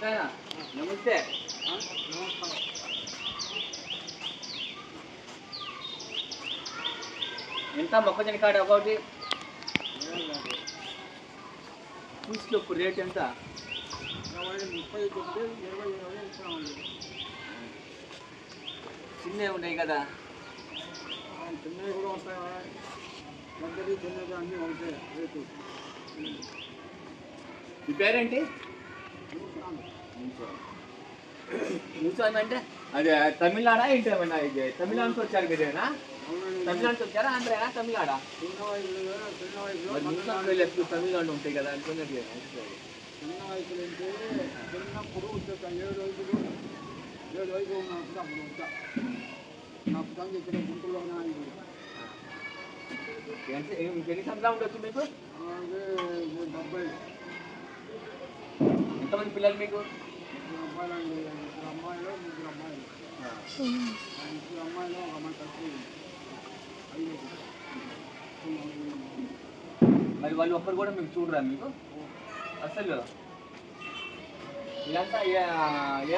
నమస్తే. ఎంత మొక్కజొన్న కాడ ఒకటి పులుసులు రేట్ ఎంత? 30, 20 ఇస్తామండి. చిన్నవి ఉన్నాయి కదా, చిన్నవి కూడా ఉంటాయి, పెద్దది చిన్నది అన్నీ ఉంటాయి రేటు. మీ పేరేంటి? మూసామి అంటే అదే తమిళనాడా ఏంటి? ఏమన్నా ఇది తమిళనాడుకి వచ్చారు కదేనా? తమిళనాడుకి వచ్చారా? ఆంధ్రానా? తమిళనాడా? తమిళనాడు ఉంటాయి కదా అనుకున్నది. చిన్న వయసులు అంటే చిన్నప్పుడు 7 వయసులు ఉన్నప్పుడు అప్పుడు ఉంటా. నాకు పని ఇక్కడ గుంటూరులోనే అయింది. ఎన్ని సంవత్సరాలు ఉండొచ్చు మీకు? అదే 70. ఎంతమంది పిల్లలు మీకు? 2 అబ్బాయిలండి, 2 అమ్మాయిలు, 3 అమ్మాయిలు. 2 అమ్మాయిలు, 1 అమ్మాయి కలిసి 5. మరి వాళ్ళు ఒక్కరు కూడా మీకు చూడరా మీకు అసలు? ఇదంతా ఏ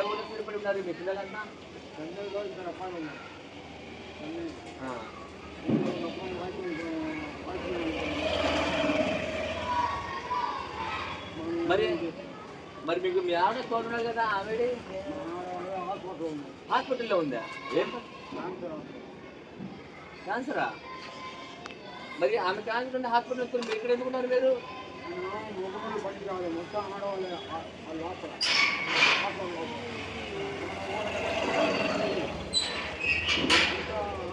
ఊళ్ళో సరిపడి ఉన్నారు మీ పిల్లలంతా? చెన్నైలో 2 అబ్బాయిలు ఉన్నారు. మరి మరి మీకు మీ ఆవిడ తోడున్నారు కదా, ఆవిడ హాస్పిటల్లో ఉందా? ఏం క్యాన్సరా? మరి ఆమె క్యాన్సర్ ఉంటే హాస్పిటల్ వస్తుంది, మీరు ఇక్కడ ఎందుకున్నారు మీరు? పని కాదు, మొత్తం ఆడవాళ్ళే లోపల.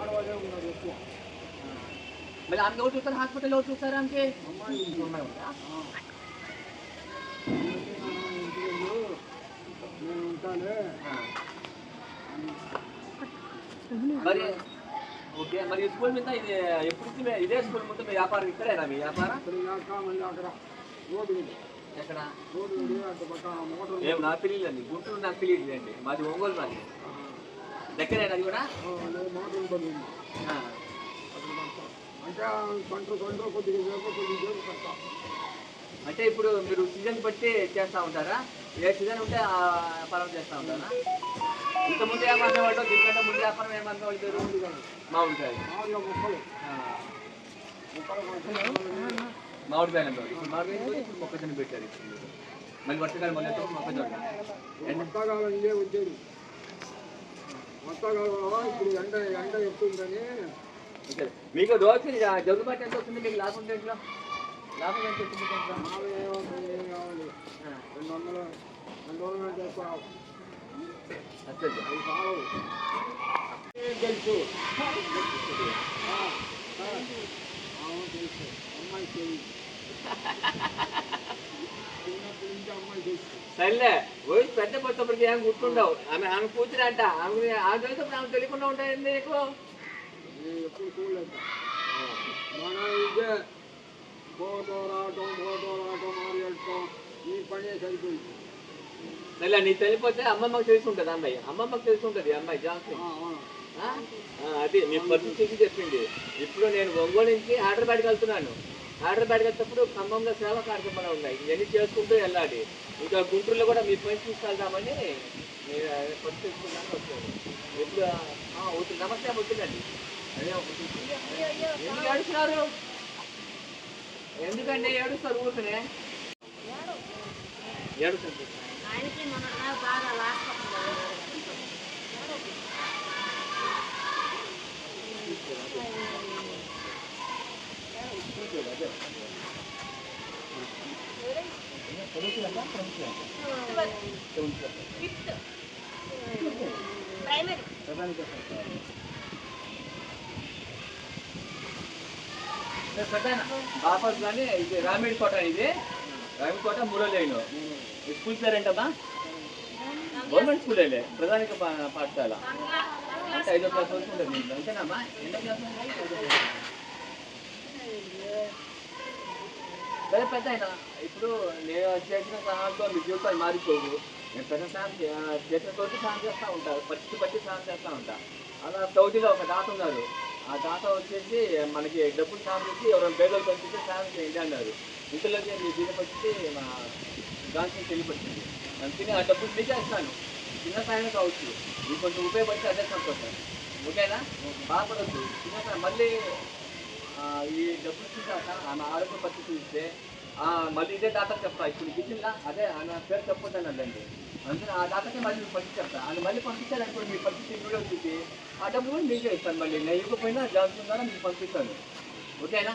ఆడవాళ్ళే ఉన్నారు ఎక్కువ. మరి ఆమె ఎవరు చూస్తారు హాస్పిటల్లో? ఎవరు చూస్తారా ఆమెకి? అమ్మాయి ఉందా? నేను ఉంటానే. మరి ఓకే, మరి స్కూల్ మీద ఇది ఎప్పుడు ఇదే స్కూల్ మొత్తం మీ వ్యాపారం ఇక్కడేనా? మీ వ్యాపారం మళ్ళీ అక్కడ రోడ్డు ఎక్కడ? రోడ్డు అటు పక్క మోటార్. ఏం నాకు తెలియదండి, గుంటూరు నాకు తెలియదు అండి, మాది ఒంగోలు. మాది దగ్గరేనా అది కూడా? మోటార్ బండి ఉంది అంటే గంట కొద్దిగా సేపు కడతా. అంటే ఇప్పుడు మీరు సీజన్ బట్టి చేస్తూ ఉంటారా? ఏ సీజన్ ఉంటే ఆ వ్యాపారం చేస్తూ ఉంటారా? ఇంత ముందు వ్యాపారం వాళ్ళు, దీనికంటే ముందు వ్యాపారం ఏమన్నా వాళ్ళు? మామిడికాయ మామిడికాయలు అంటే ఇప్పుడు మామిడికాయ ఇప్పుడు మొక్కజొన్న పెట్టారు. ఇప్పుడు మళ్ళీ వర్షకాలం మళ్ళీ మొక్కజొన్న. వర్షాకాలం ఇదే వచ్చేది. వర్షాకాలంలో ఇప్పుడు ఎండ ఎక్కుతుందని. మీకు రోజు జరుగుబాటు ఎంత వస్తుంది? మీకు లాభం దేంట్లో? లాభం ఎంత వస్తుంది? ఏం కావాలి? 200 చేసుకోవాలి. అసలు తెలుసు అమ్మాయి తెలియదు. చిన్నప్పటి నుంచి అమ్మాయి తెలుసు. సర్లే, వయసు పెద్ద కొత్తప్పటికి ఏం గుర్తుండవు. ఆమె కూతురు అంట, ఆమె తెలిసినప్పుడు ఆమె తెలియకుండా ఉంటాయండి నీకు? నేను ఎప్పుడు చూడలేదు. మన ఇదే ఫోటో రావటం మాట్లాడటం ఈ పనే సరిపోయింది. సరే, నీకు తెలిపోతే అమ్మమ్మకి తెలిసి ఉంటుంది. అమ్మమ్మకి తెలిసి ఉంటుంది అమ్మాయి జాన్సీ. అది మీ పరిస్థితికి చెప్పింది. ఇప్పుడు నేను ఒంగోలు నుంచి హైదరాబాద్కి వెళ్తున్నాను. హైదరాబాద్కి వెళ్తేప్పుడు ఖమ్మంలో సేవా కార్యక్రమాలు ఉన్నాయి, ఇవన్నీ చేసుకుంటూ వెళ్ళాలి. ఇంకా గుంటూరులో కూడా మీ పని తీసుకెళ్దామని నేను పని చేసుకుంటాను వచ్చాను. ఇప్పుడు నమస్తే వచ్చిందండి. అదే ఎందుకు ఏడుస్తున్నారు? ఎందుకండి ఏడుస్తారు? ఊరికనే ఏడుస్తుంది. బాపస్ కానీ ఇది రామేడ్ కోట. ఇది రామేడ్ కోట 3వ లైన్. స్కూల్ పేరేంటమ్మా? గవర్నమెంట్ స్కూల్ వెళ్ళే ప్రధానిక పాఠశాల. అంటే 5వ క్లాస్ వరకు ఉంటుంది. అంతేనమ్మా? ఎన్నో క్లాస్? సరే పెద్ద అయినా ఇప్పుడు నేను చేసిన సహాయంతో మీ జీవితాలు మారిపోవు. నేను పెద్ద సాయం చేసిన తోటి సాయం చేస్తూ ఉంటాను, పరిస్థితి బట్టి సాయం చేస్తూ ఉంటాను. అలా సౌదీలో ఒక దాత ఉన్నారు. ఆ దాత వచ్చేసి మనకి డబ్బులు సాయం చేసి ఎవరైనా పేదలు పంపిస్తే సాయం చేయండి అన్నారు. ఇంతలోకి మీ దీనికి వచ్చి మా గాంధీ తెలియపడుతుంది. అందుకని ఆ డబ్బులు మీకే ఇస్తాను, చిన్న సాయం కావచ్చు, మీకు కొంచెం ఉపయోగపడితే అదే సంతోషం. ఓకేనా? బాధపడద్దు. చిన్న సాయం మళ్ళీ ఈ డబ్బులు చూసాక ఆమె ఆరోగ్య పరిస్థితి చూస్తే మళ్ళీ ఇదే డాక్టర్ చెప్తా, ఇప్పుడు ఇచ్చిందా అదే ఆమె పేరు చెప్పొద్దనండి. అందుకని ఆ డాక్టర్కి మళ్ళీ మీకు పంపించి చెప్తా, ఆయన మళ్ళీ పంపించాలనుకోండి మీ పరిస్థితి వీడియో చూసి ఆ డబ్బులు కూడా మీకే ఇస్తాను. మళ్ళీ నేను ఇవ్వకపోయినా జాన్సన్ ద్వారా మీకు పంపిస్తాను. ఓకేనా?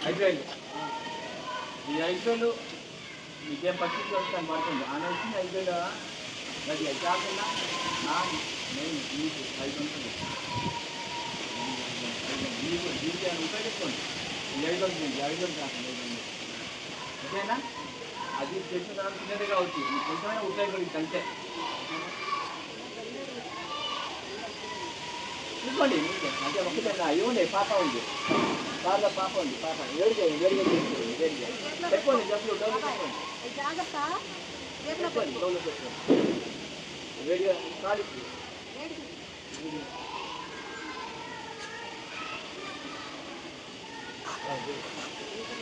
ఐదు ఈ 5 మీకేం పరిస్థితి వస్తాను పడుతుంది. ఆమె వచ్చింది 5 అది కాకుండా నేను మీకు 5 ఉంటుంది. మీకు దీనికి ఆయన ఉపయోగించుకోండి. ఈ 5 కాకుండా 5 ఓకేనా? అది చేసిన తర్వాత చిన్నది కావచ్చు, మీకు కొంచెమైనా ఉపయోగపడింది అంతే. ఇవ్వండి అంటే ఒకటే ఇవ్వండి. పాప ఉంది, బాగా పాప ఉంది, పాప వేడిగా పెట్టుకోండి, డబ్బులు డబ్బులు పెట్టుకోండి, పెట్టుకోండి డబ్బులు పెట్టుకోండి, వేడిగా ఖాళీ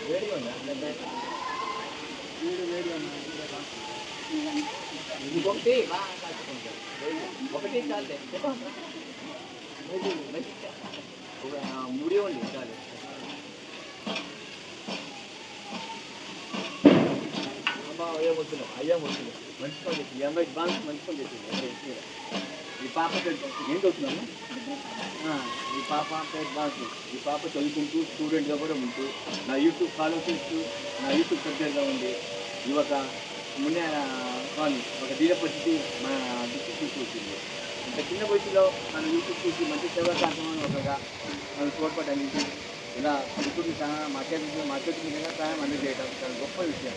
వేడిగా ఉందా? ఇంకొకటి బాగా కాచుకుంటారు, ఒకటి చాలే ముడి ఉంది చాలు. అయ్యా వస్తుంది మంచి పని చేసింది. 80 బాగా మంచి పని చేసింది. ఈ పాప ఏం చదువుతున్నాము? ఈ పాప పేరు బాగు. ఈ పాప చదువుకుంటూ స్టూడెంట్గా కూడా ఉంటూ నా యూట్యూబ్ ఫాలో చేస్తూ నా యూట్యూబ్ సబ్జెక్ట్గా ఉంది. ఈ ఒక మున్నే కానీ ఒక దీన పరిస్థితి మన డిస్ట్రిక్ట్ చూసింది. ఇంత చిన్న వయసులో మన యూట్యూబ్ చూసి మంచి సేవా కార్యక్రమం ఒకగా మనం తోడ్పడడానికి ఇలా యూట్యూబ్ని మా చేతి మీదుగా సహాయం అందజేయడం చాలా గొప్ప విషయం.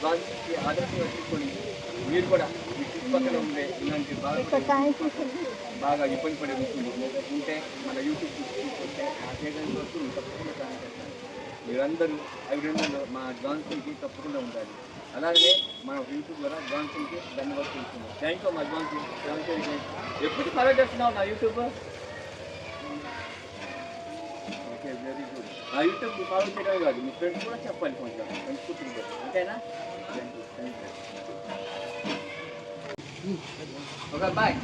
దానికి ఆదర్శంగా తీసుకొని మీరు కూడా మీ చుట్టుపక్కల ఉండే ఇలాంటి బాగా ఇబ్బంది పడే ఉంటే మన యూట్యూబ్ తీసుకొస్తే ఆ చేయడానికి వరకు తప్పకుండా సహాయం చేస్తాను. మీరందరూ అభినందనలు మా జాన్సన్కి తప్పకుండా ఉండాలి. అలాగే మన యూట్యూబ్ ద్వారా జాన్సన్కి ధన్యవాదాలు తెలుస్తున్నాం. థ్యాంక్ యూ మా జాన్సన్. ఎప్పుడు ఫాలో చేస్తున్నావు నా యూట్యూబ్? Okay, very good. నా యూట్యూబ్ ఫాలో చేయడమే కాదు, మీ ఫ్రెండ్స్ కూడా చెప్పాలి, కొంచెం ఫ్రెండ్స్ కూర్చుంటారు. ఓకేనా? Thank you. Okay, bye.